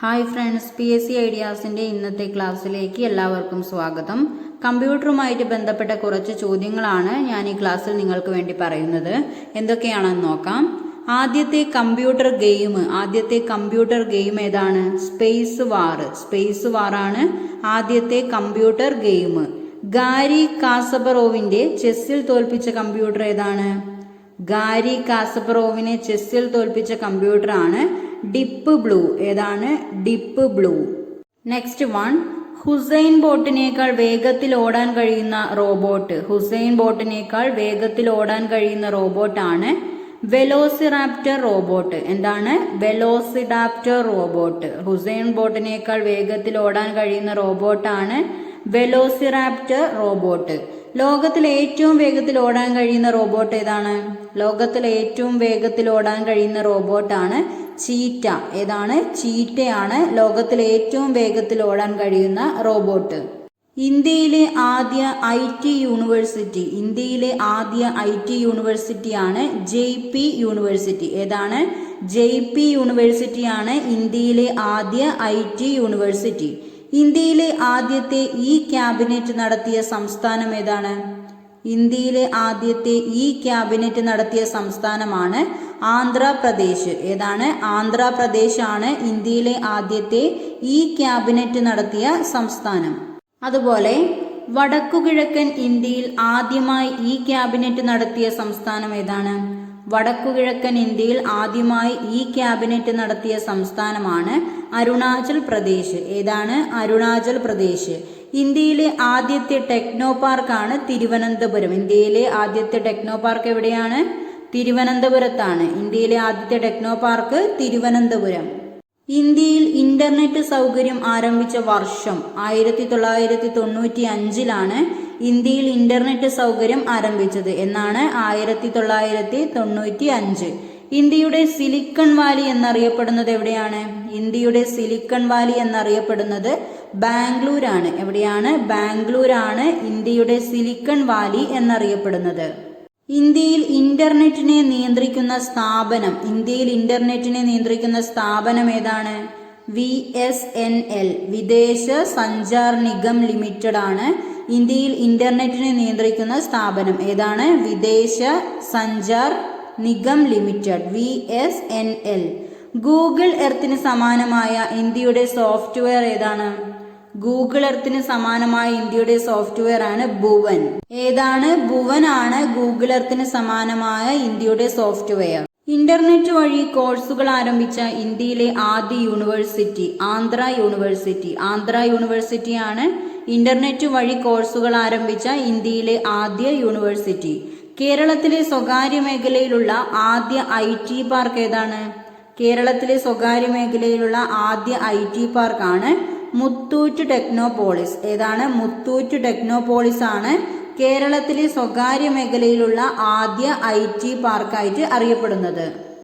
Hi friends, PSC ഐഡിയാസിൻ്റെ ഇന്നത്തെ ക്ലാസ്സിലേക്ക് എല്ലാവർക്കും സ്വാഗതം. കമ്പ്യൂട്ടറുമായിട്ട് ബന്ധപ്പെട്ട കുറച്ച് ചോദ്യങ്ങളാണ് ഞാൻ ഈ ക്ലാസ്സിൽ നിങ്ങൾക്ക് വേണ്ടി പറയുന്നത്. എന്തൊക്കെയാണെന്ന് നോക്കാം. ആദ്യത്തെ കമ്പ്യൂട്ടർ ഗെയിം ഏതാണ്? സ്പേസ് വാറാണ് ആദ്യത്തെ കമ്പ്യൂട്ടർ ഗെയിം. ഗാരി കാസപറോവിൻ്റെ ചെസ്സിൽ തോൽപ്പിച്ച കമ്പ്യൂട്ടർ ഏതാണ്? ഗാരി കാസപറോവിനെ ചെസ്സിൽ തോൽപ്പിച്ച കമ്പ്യൂട്ടറാണ് ഡീപ്പ് ബ്ലൂ. ഏതാണ്? Deep blue. Next one, Usain ബോട്ടിനേക്കാൾ വേഗത്തിൽ ഓടാൻ കഴിയുന്ന റോബോട്ടാണ് വെലോസിറാപ്റ്റർ റോബോട്ട്. എന്താണ്? Velociraptor robot. ഹുസൈൻ ബോട്ടിനേക്കാൾ വേഗത്തിൽ ഓടാൻ കഴിയുന്ന റോബോട്ടാണ് വെലോസിറാപ്റ്റർ റോബോട്ട്. ലോകത്തിൽ ഏറ്റവും വേഗത്തിൽ ഓടാൻ കഴിയുന്ന റോബോട്ട് ഏതാണ്? ലോകത്തിൽ ഏറ്റവും വേഗത്തിൽ ഓടാൻ കഴിയുന്ന റോബോട്ടാണ് ചീറ്റ. ഏതാണ്? ചീറ്റയാണ് ലോകത്തിൽ ഏറ്റവും വേഗത്തിൽ ഓടാൻ കഴിയുന്ന റോബോട്ട്. ഇന്ത്യയിലെ ആദ്യ IT യൂണിവേഴ്സിറ്റിയാണ് JP യൂണിവേഴ്സിറ്റി. ഏതാണ്? JP യൂണിവേഴ്സിറ്റിയാണ് ഇന്ത്യയിലെ ആദ്യ IT യൂണിവേഴ്സിറ്റി. ഇന്ത്യയിലെ ആദ്യത്തെ ക്യാബിനറ്റ് നടത്തിയ സംസ്ഥാനം ഏതാണ്? ഇന്ത്യയിലെ ആദ്യത്തെ ക്യാബിനറ്റ് നടത്തിയ സംസ്ഥാനമാണ് ആന്ധ്രാപ്രദേശ്. ഏതാണ്? ആന്ധ്രാപ്രദേശാണ് ഇന്ത്യയിലെ ആദ്യത്തെ ക്യാബിനറ്റ് നടത്തിയ സംസ്ഥാനം. അതുപോലെ വടക്കുകിഴക്കൻ ഇന്ത്യയിൽ ആദ്യമായി ക്യാബിനറ്റ് നടത്തിയ സംസ്ഥാനം ഏതാണ്? വടക്കുകിഴക്കൻ ഇന്ത്യയിൽ ആദ്യമായി ക്യാബിനറ്റ് നടത്തിയ സംസ്ഥാനമാണ് അരുണാചൽ പ്രദേശ്. ഏതാണ്? അരുണാചൽ പ്രദേശ്. ഇന്ത്യയിലെ ആദ്യത്തെ ടെക്നോ പാർക്കാണ് തിരുവനന്തപുരം. ഇന്ത്യയിലെ ആദ്യത്തെ ടെക്നോ പാർക്ക് എവിടെയാണ്? തിരുവനന്തപുരത്താണ്. ഇന്ത്യയിലെ ആദ്യത്തെ ടെക്നോ പാർക്ക് തിരുവനന്തപുരം. ഇന്ത്യയിൽ ഇന്റർനെറ്റ് സൗകര്യം ആരംഭിച്ച വർഷം 1995 ഇന്ത്യയിൽ ഇന്റർനെറ്റ് സൗകര്യം ആരംഭിച്ചത്. എന്നാണ്? 1995. ഇന്ത്യയുടെ സിലിക്കൺ വാലി എന്നറിയപ്പെടുന്നത് എവിടെയാണ്? ഇന്ത്യയുടെ സിലിക്കൺ വാലി എന്നറിയപ്പെടുന്നത് ബാംഗ്ലൂരാണ്. എവിടെയാണ്? ബാംഗ്ലൂരാണ് ഇന്ത്യയുടെ സിലിക്കൺ വാലി എന്നറിയപ്പെടുന്നത്. ഇന്ത്യയിൽ ഇന്റർനെറ്റിനെ നിയന്ത്രിക്കുന്ന സ്ഥാപനം ഏതാണ്? VSNL, വിദേശ സഞ്ചാർ നിഗം ലിമിറ്റഡ് ആണ് ഇന്ത്യയിൽ ഇന്റർനെറ്റിനെ നിയന്ത്രിക്കുന്ന സ്ഥാപനം. ഏതാണ്? വിദേശ Sanchar Nigam limited, VSNL. Google എർത്തിന് സമാനമായ ഇന്ത്യയുടെ സോഫ്റ്റ്വെയർ ഏതാണ്? ഗൂഗിൾ എർത്തിന് സമാനമായ ഇന്ത്യയുടെ സോഫ്റ്റ്വെയർ ആണ് ഭുവൻ. ഏതാണ്? ഭുവൻ ആണ് ഗൂഗിൾ എർത്തിന് സമാനമായ ഇന്ത്യയുടെ സോഫ്റ്റ്വെയർ. ഇന്റർനെറ്റ് വഴി കോഴ്സുകൾ ആരംഭിച്ച ഇന്ത്യയിലെ ആദ്യ യൂണിവേഴ്സിറ്റി ആന്ധ്ര യൂണിവേഴ്സിറ്റിയാണ് ഇന്റർനെറ്റ് വഴി കോഴ്സുകൾ ആരംഭിച്ച ഇന്ത്യയിലെ ആദ്യ യൂണിവേഴ്സിറ്റി. കേരളത്തിലെ സ്വകാര്യ മേഖലയിലുള്ള ആദ്യ IT പാർക്ക് ഏതാണ്? കേരളത്തിലെ സ്വകാര്യ മേഖലയിലുള്ള ആദ്യ IT പാർക്കാണ് മുത്തൂറ്റ് ടെക്നോപോളിസ്. ഏതാണ്? മുത്തൂറ്റ് ടെക്നോപോളിസ് ആണ് കേരളത്തിലെ സ്വകാര്യ മേഖലയിലുള്ള ആദ്യ IT പാർക്കായിട്ട് അറിയപ്പെടുന്നത്.